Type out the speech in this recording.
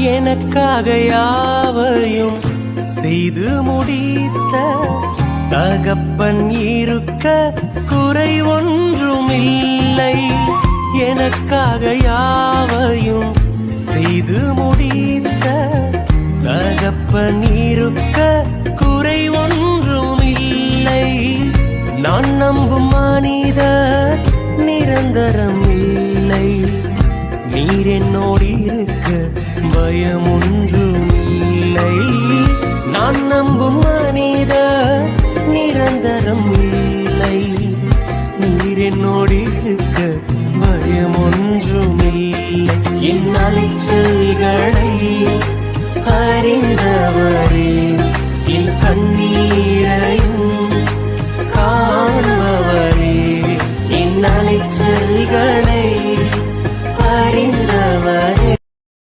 எனக்காக யாவையும் செய்து முடித்த தகப்பன் இருக்க குறை ஒன்றுமில்லை. எனக்காக யாவையும் செய்து முடித்த தகப்பன் இருக்க குறை ஒன்றுமில்லை. நான் நம்பும் மனிதர் நிரந்தரம் இல்லை. நீர் என்னோடு இருக்க பயமும்